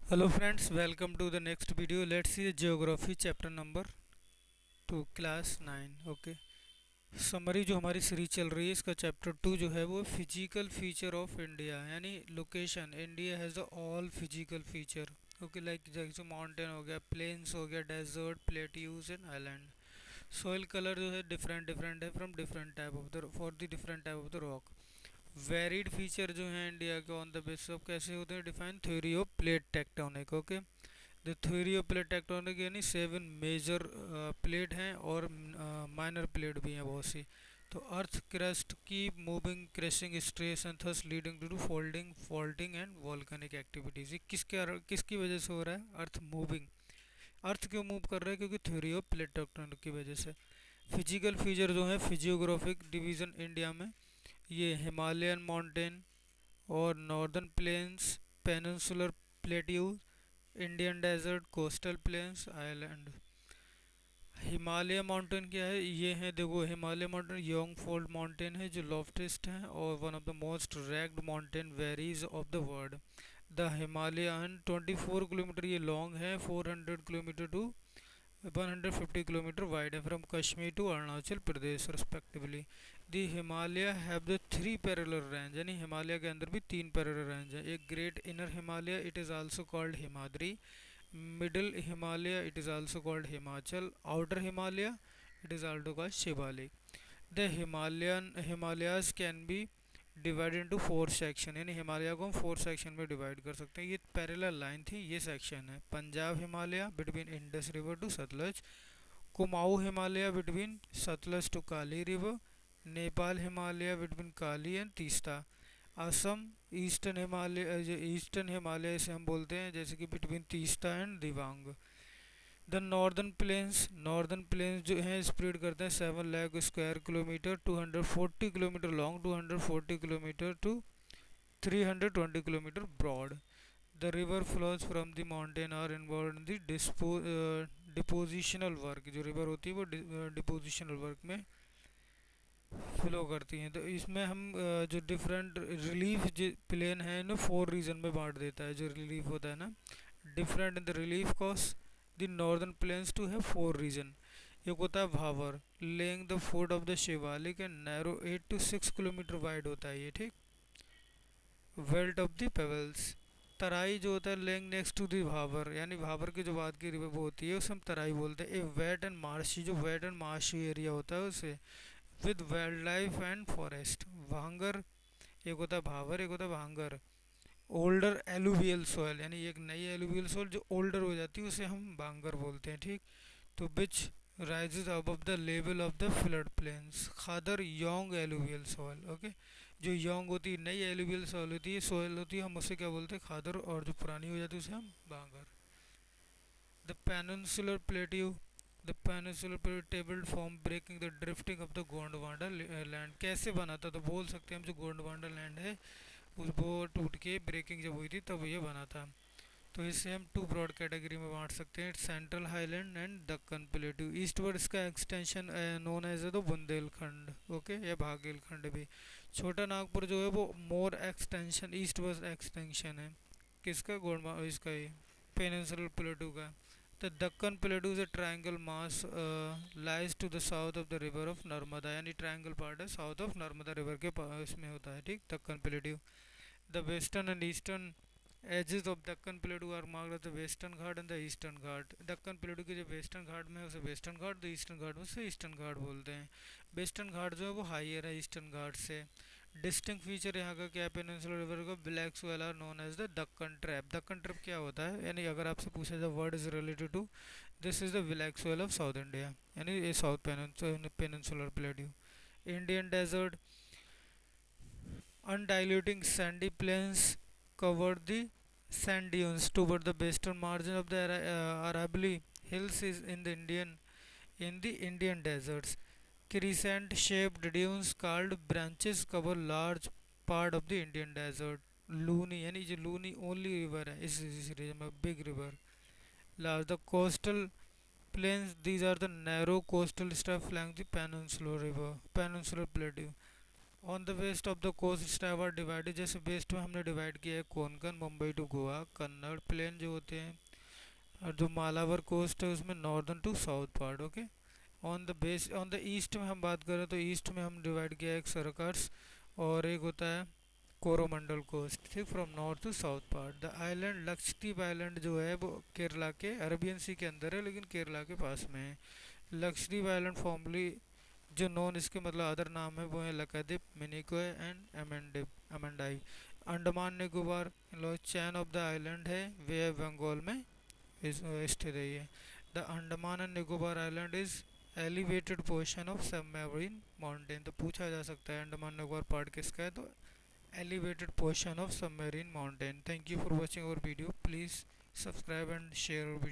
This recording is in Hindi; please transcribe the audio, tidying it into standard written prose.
Hello friends, welcome to the next video. Let's see the geography chapter number 2 class 9. Okay. Summary जो हमारी सीरीज चल रही है इसका चैप्टर 2 जो है वो फिजिकल फीचर ऑफ इंडिया यानी location. India has the all physical feature. Okay, like जैसे माउंटेन हो गया, प्लेन्स हो गया, desert, plateaus and island. Soil colour जो है डिफरेंट डिफरेंट है from different type of the for the different type of the rock. Varied feature जो है इंडिया के ऑन द बेसिस ऑफ कैसे होते हैं define theory of plate tectonic. Okay, the theory of plate tectonic यानी 7 मेजर प्लेट हैं और माइनर प्लेट भी हैं बहुत सी. तो अर्थ क्रस्ट की moving crushing stress and thus leading to folding faulting and volcanic activities. ये किसकी वजह से हो रहा है? Earth moving. अर्थ क्यों मूव कर रहा है? क्योंकि थ्योरी ऑफ प्लेट टेक्टोनिक की वजह से. फिजिकल फीचर जो है फिजियोग्राफिक डिवीजन इंडिया में ये हिमालयन माउंटेन और northern plains, peninsular plateaus, Indian desert, coastal plains, island. Himalaya mountain क्या है? ये है, देखो, Himalaya mountain young fold mountain है जो लॉफ्टेस्ट है और one of the most rugged mountain varies of the world. The Himalayan 24 kilometre ये लॉन्ग है, 400 किलोमीटर टू 150 किलोमीटर वाइड है from Kashmir to Arunachal Pradesh respectively. The Himalaya have the 3 parallel range यानी हिमालय के अंदर भी 3 पैरेलल रेंज है. एक great inner Himalaya, it is also called Himadri. Middle Himalaya, it is also called Himachal. Outer Himalaya, it is also called Shivalik. The Himalayas can be divide into 4 section यानी हिमालय को हम 4 सेक्शन में डिवाइड कर सकते हैं. ये पैरेलल लाइन थी, ये सेक्शन है. Punjab Himalaya between Indus river to Satluj. Kumaon Himalaya between Satluj to Kali river. Nepal Himalaya between Kali and Teesta. Assam eastern Himalaya से हम बोलते हैं जैसे कि between Teesta and Dibang. The northern plains जो हैं स्प्रेड करते हैं 7 lakh square kilometre, 240 kilometre long, 240 kilometre to 320 kilometre broad. The river flows from the mountain are involve in the depositional work. जो रिवर होती है वो डिपोजिशनल वर्क में फ्लो करती हैं. तो इसमें हम जो डिफरेंट रिलीफ प्लेन है ना 4 रीजन में बांट देता है. जो रिलीफ होता है ना different in the relief cost the northern plains to है 4 रीजन. एक होता है Bhabar, laying the foot of the Shivalik and narrow 8 to 6 kilometre wide होता है ये, ठीक. Belt of the pebbles, Terai जो होता है लेइंग नेक्स्ट टू द भावर यानी भावर की जो बात की रिवर वो होती है उसे हम तराई बोलते हैं. ए वेट एंड मार्शी, जो वेट एंड मार्शी एरिया होता है उसे with wild life and forest. भांगर, एक होता है भावर, एक होता है भांगर. ओल्डर एलुवियल सॉइल यानी एक नई एलुवियल सॉइल जो ओल्डर हो जाती है उसे हम भांगर बोलते हैं, ठीक. तो which rises above the level of the flood plains. Khadar young alluvial soil. Okay, जो योंग होती है नई एलुवियल सॉइल होती है हम उसे क्या बोलते हैं? खादर. और जो पुरानी हो जाती है उसे हम Bhangar. The peninsular plateau, the peninsular table form breaking the drifting of the Gondwana land. कैसे बना था? तो बोल सकते हैं हम जो गोंडवाना लैंड है उस वो टूट के ब्रेकिंग जब हुई थी तब ये बना था. तो इसे हम 2 ब्रॉड कैटेगरी में बांट सकते हैं, central highland and Deccan plateau. Eastward इसका एक्सटेंशन नोन एज तो बुंदेलखंड. ओके, या भागेलखंड भी. छोटा नागपुर जो है वो मोर एक्सटेंशन ईस्टवर्ड एक्सटेंशन है. किसका? गोंडवा इसका ही पेनिनसुलर प्लेट्यू का. The Deccan Plateau is a triangle mass lies to the south of the river of Narmada यानी ट्रायंगल पार्ट है साउथ ऑफ नर्मदा रिवर के पास इसमें होता है, ठीक. Deccan plateau. The western and eastern edges of Deccan plateau are marked the western Ghat and the eastern Ghat. Deccan plateau के जो वेस्टर्न घाट में है उसे वेस्टर्न घाट, तो ईस्टर्न घाट में उसे ईस्टर्न घाट बोलते हैं. वेस्टर्न घाट जो है वो हाइयर है ईस्टर्न घाट से. डिस्टिंक्ट फीचर यहाँ का क्या है? पेनिनसुलर रिवर का black soil are known as the Deccan trap. Deccan trap क्या होता है? यानी अगर आपसे पूछा जाए word is related to this is the black soil of south India यानी ये south peninsular plateau. Indian desert, undiluting sandy plains cover the sand dunes toward the western margin of the Aravalli Hills is in the Indian deserts. Crescent shaped dunes called branches cover large part of the Indian desert. Luni यानी जो लूनी ओनली रिवर है इस रीजन में, big river. Large the coastal plains, these are the narrow coastal stuff flank the peninsular plateau. On the west of the coast staff are divided, जैसे वेस्ट में हमने डिवाइड किया है कोंकण, मुंबई टू गोवा, कन्नड़ प्लेन जो होते हैं, और जो मालाबार कोस्ट है उसमें northern to south part. Okay, on the east में हम बात करें तो ईस्ट में हम डिवाइड किया है एक सरकर्स और एक होता है कोरोमंडल कोस्ट, ठीक, from north to south part. The island Lakshadweep island जो है वो केरला के अरेबियन सी के अंदर है लेकिन केरला के पास में है। लक्षद्वीप आइलैंड फॉर्मली जो नॉन इसके मतलब अदर नाम है वो है Lakshadweep, Minicoy and Amindivi. Andaman Nicobar chain of the island है, वे बंगाल में स्थित है ये। The Andaman and Nicobar island is elevated portion of submarine mountain, तो पूछा जा सकता है अंडमान निकोबार पार्ट किसका है, तो elevated portion of submarine mountain. Thank you for watching our video. Please subscribe and share our video.